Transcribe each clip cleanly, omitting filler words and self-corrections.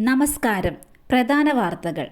നമസ്കാരം. പ്രധാന വാർത്തകൾ.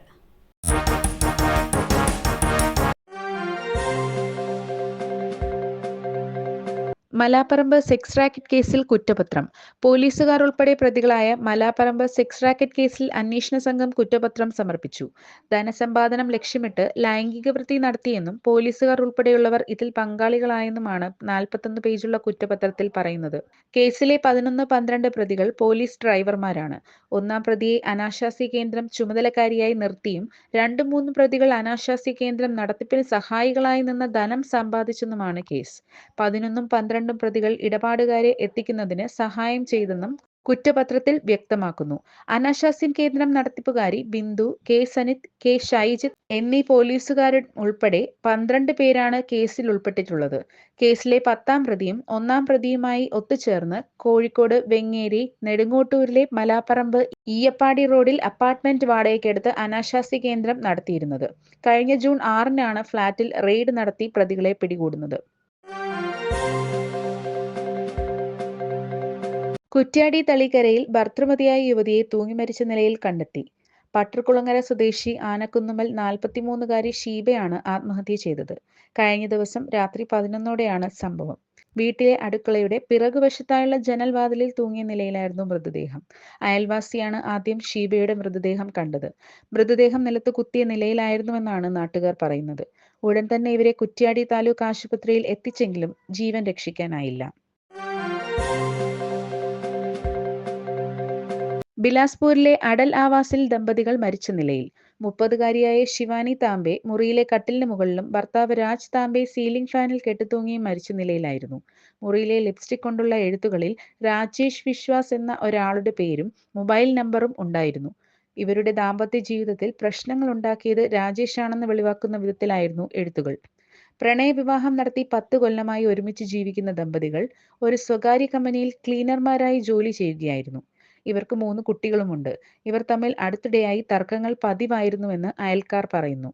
മലാപ്പറമ്പ് സെക്സ് റാക്കറ്റ് കേസിൽ കുറ്റപത്രം. പോലീസുകാർ ഉൾപ്പെടെ പ്രതികളായ മലാപ്പറമ്പ് സെക്സ് റാക്കറ്റ് കേസിൽ അന്വേഷണ സംഘം കുറ്റപത്രം സമർപ്പിച്ചു. ധനസമ്പാദനം ലക്ഷ്യമിട്ട് ലൈംഗിക വൃത്തി നടത്തിയെന്നും പോലീസുകാർ ഉൾപ്പെടെയുള്ളവർ ഇതിൽ പങ്കാളികളായെന്നുമാണ് 41 പേജുള്ള കുറ്റപത്രത്തിൽ പറയുന്നത്. കേസിലെ 11, 12 പ്രതികൾ പോലീസ് ഡ്രൈവർമാരാണ്. ഒന്നാം പ്രതിയെ അനാശാസ്യ കേന്ദ്രം ചുമതലക്കാരിയായി നിർത്തിയും 2, 3 പ്രതികൾ അനാശാസ്യ കേന്ദ്രം നടത്തിപ്പിന് സഹായികളായി നിന്ന് ധനം സമ്പാദിച്ചെന്നുമാണ് കേസ്. 11, 12 പ്രതികൾ ഇടപാടുകാരെ എത്തിക്കുന്നതിന് സഹായം ചെയ്തെന്നും കുറ്റപത്രത്തിൽ വ്യക്തമാക്കുന്നു. അനാശാസ്യ കേന്ദ്രം നടത്തിപ്പുകാരി ബിന്ദു, കെ സനിത്, കെ ഷൈജിത്ത് എന്നീ പോലീസുകാർ ഉൾപ്പെടെ 12 പേരാണ് കേസിൽ ഉൾപ്പെട്ടിട്ടുള്ളത്. കേസിലെ 10ാം പ്രതിയും 1ാം പ്രതിയുമായി ഒത്തുചേർന്ന് കോഴിക്കോട് വെങ്ങേരി നെടുങ്ങോട്ടൂരിലെ മലാപ്പറമ്പ് ഈയപ്പാടി റോഡിൽ അപ്പാർട്ട്മെന്റ് വാടകയ്ക്കെടുത്ത് അനാശാസ്യ കേന്ദ്രം നടത്തിയിരുന്നത്. കഴിഞ്ഞ ജൂൺ 6-നാണ് ഫ്ളാറ്റിൽ റെയ്ഡ് നടത്തി പ്രതികളെ പിടികൂടുന്നത്. കുറ്റ്യാടി തളിക്കരയിൽ ഭർതൃമതിയായ യുവതിയെ തൂങ്ങിമരിച്ച നിലയിൽ കണ്ടെത്തി. പട്ടർകുളങ്ങര സ്വദേശി ആനക്കുന്നുമ്മൽ 43-കാരി ഷീബയാണ് ആത്മഹത്യ ചെയ്തത്. കഴിഞ്ഞ ദിവസം രാത്രി 11-ഓടെയാണ് സംഭവം. വീട്ടിലെ അടുക്കളയുടെ പിറകുവശത്തായുള്ള ജനൽ വാതിലിൽ തൂങ്ങിയ നിലയിലായിരുന്നു മൃതദേഹം. അയൽവാസിയാണ് ആദ്യം ഷീബയുടെ മൃതദേഹം കണ്ടത്. മൃതദേഹം നിലത്ത് കുത്തിയ നിലയിലായിരുന്നുവെന്നാണ് നാട്ടുകാർ പറയുന്നത്. ഉടൻ തന്നെ ഇവരെ കുറ്റ്യാടി താലൂക്ക് ആശുപത്രിയിൽ എത്തിച്ചെങ്കിലും ജീവൻ രക്ഷിക്കാനായില്ല. ബിലാസ്പൂരിലെ അടൽ ആവാസിൽ ദമ്പതികൾ മരിച്ച നിലയിൽ. 30-കാരിയായ ശിവാനി താംബെ മുറിയിലെ കട്ടിലിന് മുകളിലും ഭർത്താവ് രാജ് താംബെ സീലിംഗ് ഫാനിൽ കെട്ടിത്തൂങ്ങിയും മരിച്ച നിലയിലായിരുന്നു. മുറിയിലെ ലിപ്സ്റ്റിക് കൊണ്ടുള്ള എഴുത്തുകളിൽ രാജേഷ് വിശ്വാസ് എന്ന ഒരാളുടെ പേരും മൊബൈൽ നമ്പറും ഉണ്ടായിരുന്നു. ഇവരുടെ ദാമ്പത്യ ജീവിതത്തിൽ പ്രശ്നങ്ങൾ ഉണ്ടാക്കിയത് രാജേഷാണെന്ന് വെളിവാക്കുന്ന വിധത്തിലായിരുന്നു എഴുത്തുകൾ. പ്രണയവിവാഹം നടത്തി 10 കൊല്ലമായി ഒരുമിച്ച് ജീവിക്കുന്ന ദമ്പതികൾ ഒരു സ്വകാര്യ കമ്പനിയിൽ ക്ലീനർമാരായി ജോലി ചെയ്യുകയായിരുന്നു. ഇവർക്ക് 3 കുട്ടികളുമുണ്ട്. ഇവർ തമ്മിൽ അടുത്തിടെയായി തർക്കങ്ങൾ പതിവായിരുന്നുവെന്ന് അയൽക്കാർ പറയുന്നു.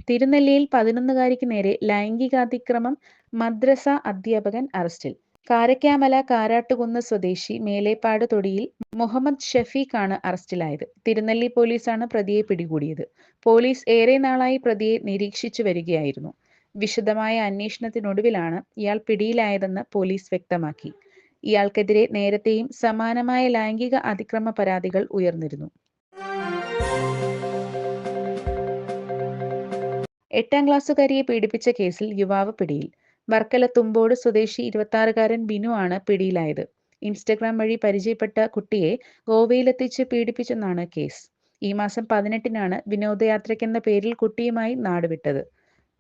തിരുനെല്ലിയിൽ 11-കാരിക്ക് നേരെ ലൈംഗികാതിക്രമം. മദ്രസ അധ്യാപകൻ അറസ്റ്റിൽ. കാരക്കാമല കാരാട്ടുകുന്ന് സ്വദേശി മേലേപ്പാട് തൊടിയിൽ മുഹമ്മദ് ഷഫീഖാണ് അറസ്റ്റിലായത്. തിരുനെല്ലി പോലീസാണ് പ്രതിയെ പിടികൂടിയത്. പോലീസ് ഏറെ നാളായി പ്രതിയെ നിരീക്ഷിച്ചു വരികയായിരുന്നു. വിശദമായ അന്വേഷണത്തിനൊടുവിലാണ് ഇയാൾ പിടിയിലായതെന്ന് പോലീസ് വ്യക്തമാക്കി. ഇയാൾക്കെതിരെ നേരത്തെയും സമാനമായ ലൈംഗിക അതിക്രമ പരാതികൾ ഉയർന്നിരുന്നു. 8ാം ക്ലാസ്സുകാരിയെ പീഡിപ്പിച്ച കേസിൽ യുവാവ് പിടിയിൽ. വർക്കല തുമ്പോട് സ്വദേശി 26-കാരൻ ബിനു ആണ് പിടിയിലായത്. ഇൻസ്റ്റഗ്രാം വഴി പരിചയപ്പെട്ട കുട്ടിയെ ഗോവയിലെത്തിച്ച് പീഡിപ്പിച്ചെന്നാണ് കേസ്. ഈ മാസം 18-നാണ് വിനോദയാത്രയ്ക്കെന്ന പേരിൽ കുട്ടിയുമായി നാടുവിട്ടത്.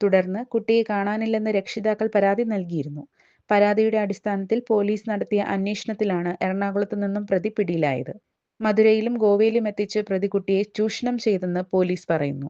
തുടർന്ന് കുട്ടിയെ കാണാനില്ലെന്ന് രക്ഷിതാക്കൾ പരാതി നൽകിയിരുന്നു. പരാതിയുടെ അടിസ്ഥാനത്തിൽ പോലീസ് നടത്തിയ അന്വേഷണത്തിലാണ് എറണാകുളത്ത് നിന്നും പ്രതി പിടിയിലായത്. മധുരയിലും ഗോവയിലും എത്തിച്ച് പ്രതി കുട്ടിയെ ചൂഷണം ചെയ്തെന്ന് പോലീസ് പറയുന്നു.